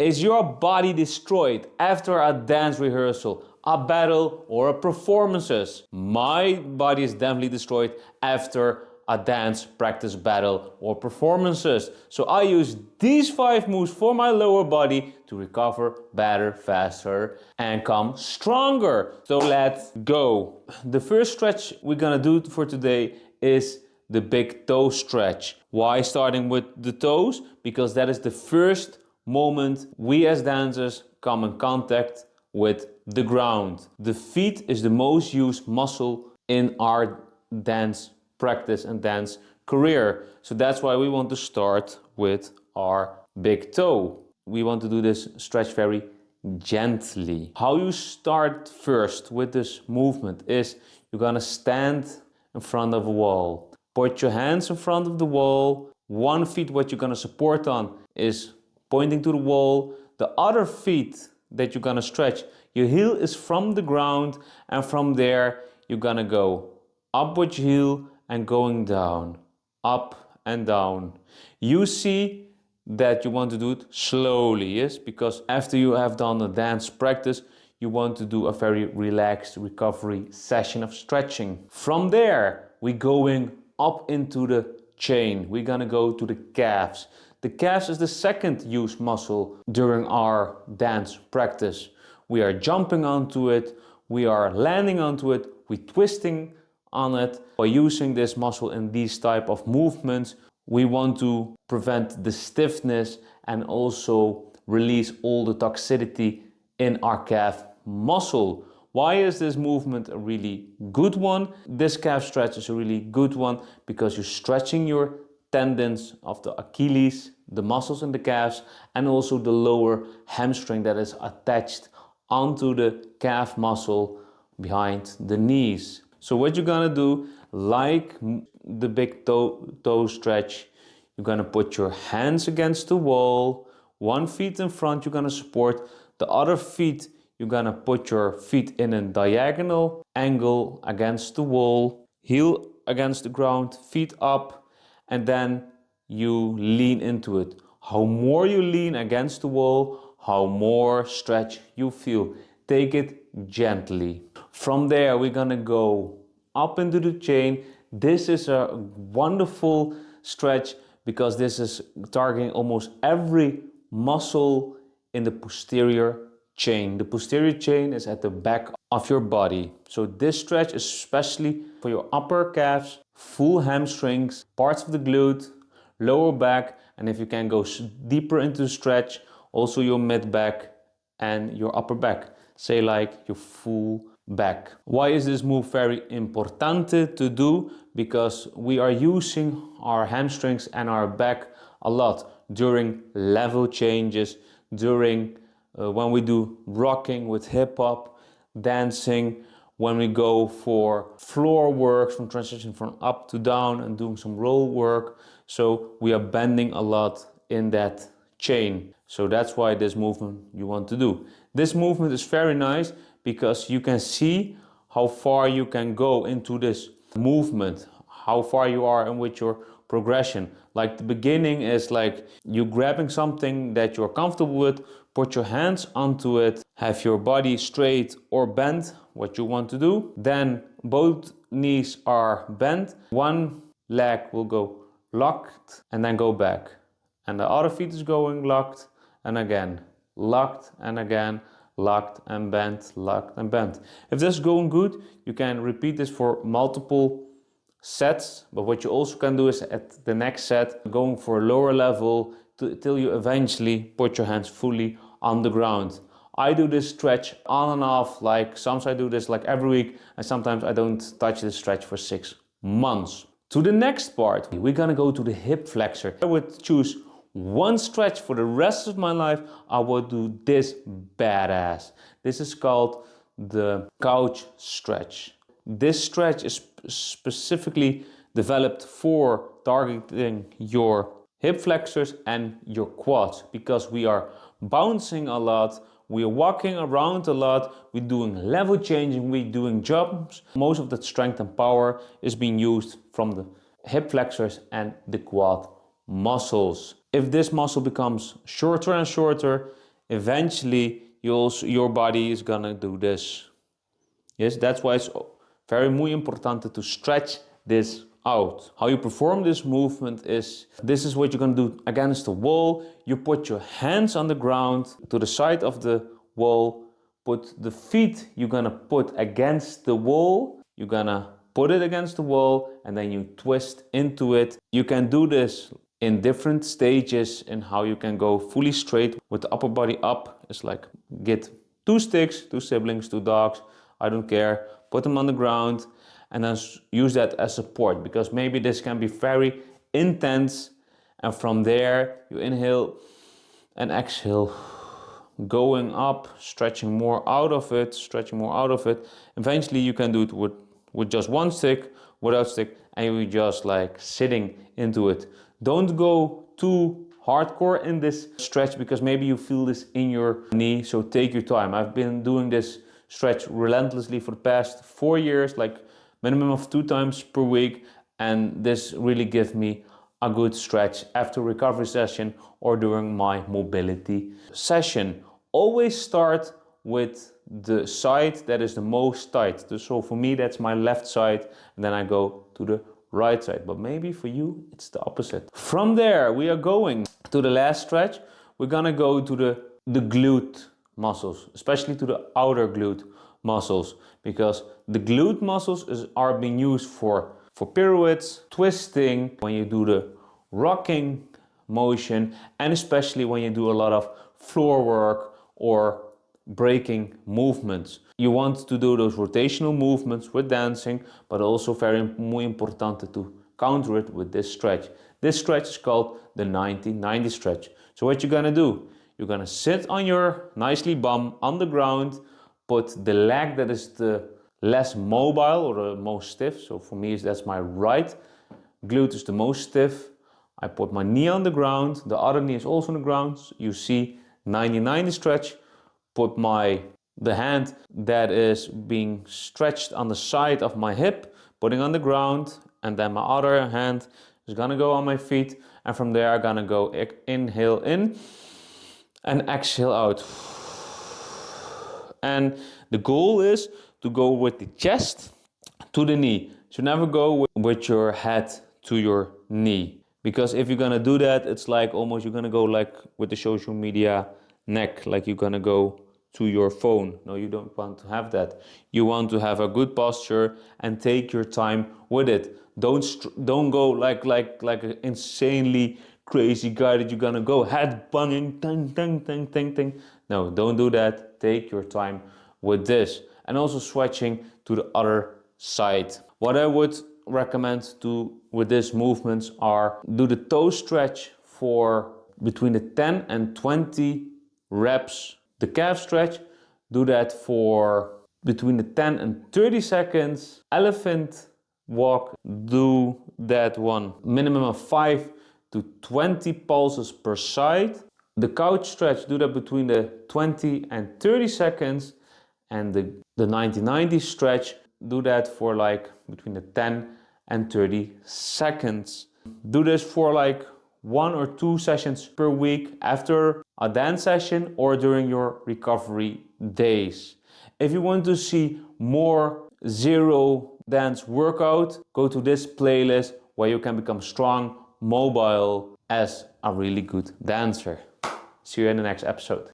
Is your body destroyed after a dance rehearsal, a battle, or a performances? My body is definitely destroyed after a dance practice, battle, or performances. So I use these 5 moves for my lower body to recover better, faster, and come stronger. So let's go. The first stretch we're gonna do for today is the big toe stretch. Why starting with the toes? Because that is the first moment we as dancers come in contact with the ground. The feet is the most used muscle in our dance practice and dance career. So that's why we want to start with our big toe. We want to do this stretch very gently. How you start first with this movement is you're gonna stand in front of a wall. Put your hands in front of the wall. One foot what you're gonna support on is pointing to the wall. The other feet that you're gonna stretch, your heel is from the ground, and from there you're gonna go up with your heel and going down, up and down. You see that you want to do it slowly, yes? Because after you have done a dance practice, you want to do a very relaxed recovery session of stretching. From there, we're going up into the chain. We're gonna go to the calves. The calves is the second used muscle during our dance practice. We are jumping onto it, we are landing onto it, we're twisting on it. By using this muscle in these type of movements, we want to prevent the stiffness and also release all the toxicity in our calf muscle. Why is this movement a really good one? This calf stretch is a really good one because you're stretching your tendons of the Achilles, the muscles in the calves, and also the lower hamstring that is attached onto the calf muscle behind the knees. So what you're gonna do, like the big toe stretch, you're gonna put your hands against the wall, one foot in front you're gonna support, the other feet you're gonna put your feet in a diagonal angle against the wall, heel against the ground, feet up, and then you lean into it. How more you lean against the wall, how more stretch you feel. Take it gently. From there, we're gonna go up into the chain. This is a wonderful stretch because this is targeting almost every muscle in the posterior chain. The posterior chain is at the back of your body. So this stretch is especially for your upper calves, full hamstrings, parts of the glute, lower back, and if you can go deeper into the stretch, also your mid back and your upper back. Say like your full back. Why is this move very importante to do? Because we are using our hamstrings and our back a lot during level changes, during when we do rocking with hip hop, dancing, when we go for floor work, from transition from up to down and doing some roll work. So we are bending a lot in that chain. So that's why this movement you want to do. This movement is very nice because you can see how far you can go into this movement, how far you are in with your progression. Like the beginning is like you grabbing something that you're comfortable with, put your hands onto it, have your body straight or bent, what you want to do. Then both knees are bent. One leg will go locked and then go back. And the other feet is going locked and again, locked and again, locked and bent, locked and bent. If this is going good, you can repeat this for multiple sets, but what you also can do is at the next set, going for a lower level till you eventually put your hands fully on the ground. I do this stretch on and off, like sometimes I do this like every week, and sometimes I don't touch this stretch for 6 months. To the next part, we're gonna go to the hip flexor. I would choose one stretch for the rest of my life. I would do this badass. This is called the couch stretch. This stretch is specifically developed for targeting your hip flexors and your quads because we are bouncing a lot, we're walking around a lot, we're doing level changing, we're doing jumps. Most of that strength and power is being used from the hip flexors and the quad muscles. If this muscle becomes shorter and shorter, eventually your body is gonna do this. Yes, that's why it's very muy importante to stretch this out. How you perform this movement is, this is what you're gonna do against the wall. You put your hands on the ground to the side of the wall, put the feet you're gonna put against the wall. You're gonna put it against the wall and then you twist into it. You can do this in different stages in how you can go fully straight with the upper body up. It's like get 2 sticks, 2 siblings, 2 dogs, I don't care. Put them on the ground and then use that as support, because maybe this can be very intense, and from there you inhale and exhale, going up, stretching more out of it, stretching more out of it. Eventually you can do it with just 1 stick, without stick, and you're just like sitting into it. Don't go too hardcore in this stretch because maybe you feel this in your knee, so take your time. I've been doing this stretch relentlessly for the past 4 years, like minimum of 2 times per week, and this really gives me a good stretch after recovery session or during my mobility session. Always start with the side that is the most tight. So for me, that's my left side, and then I go to the right side, but maybe for you it's the opposite. From there we are going to the last stretch. We're gonna go to the glute muscles, especially to the outer glute muscles, because the glute muscles are being used for pirouettes, twisting, when you do the rocking motion, and especially when you do a lot of floor work or breaking movements. You want to do those rotational movements with dancing, but also very muy importante to counter it with this stretch. This stretch is called the 90-90 stretch. So what you're gonna do, you're gonna sit on your nicely bum on the ground, put the leg that is the less mobile or the most stiff. So for me, that's my right glute is the most stiff. I put my knee on the ground, the other knee is also on the ground. So you see 90-90 stretch. Put the hand that is being stretched on the side of my hip, putting on the ground, and then my other hand is gonna go on my feet, and from there I'm gonna go inhale in and exhale out. And the goal is to go with the chest to the knee. So never go with your head to your knee, because if you're gonna do that, it's like almost you're gonna go like with the social media neck, like you're gonna go to your phone. No, you don't want to have that. You want to have a good posture and take your time with it. Don't go like an insanely crazy guy that you're gonna go head banging, ting, ting, ting, ting, ting. No, don't do that. Take your time with this. And also switching to the other side. What I would recommend with these movements are do the toe stretch for between the 10 and 20 reps. The calf stretch, do that for between the 10 and 30 seconds. Elephant walk, do that one minimum of 5 to 20 pulses per side. The couch stretch, do that between the 20 and 30 seconds. And the 90-90 stretch, do that for like between the 10 and 30 seconds. Do this for like 1 or 2 sessions per week after a dance session or during your recovery days. If you want to see more zero dance workout, go to this playlist where you can become strong, mobile as a really good dancer. See you in the next episode.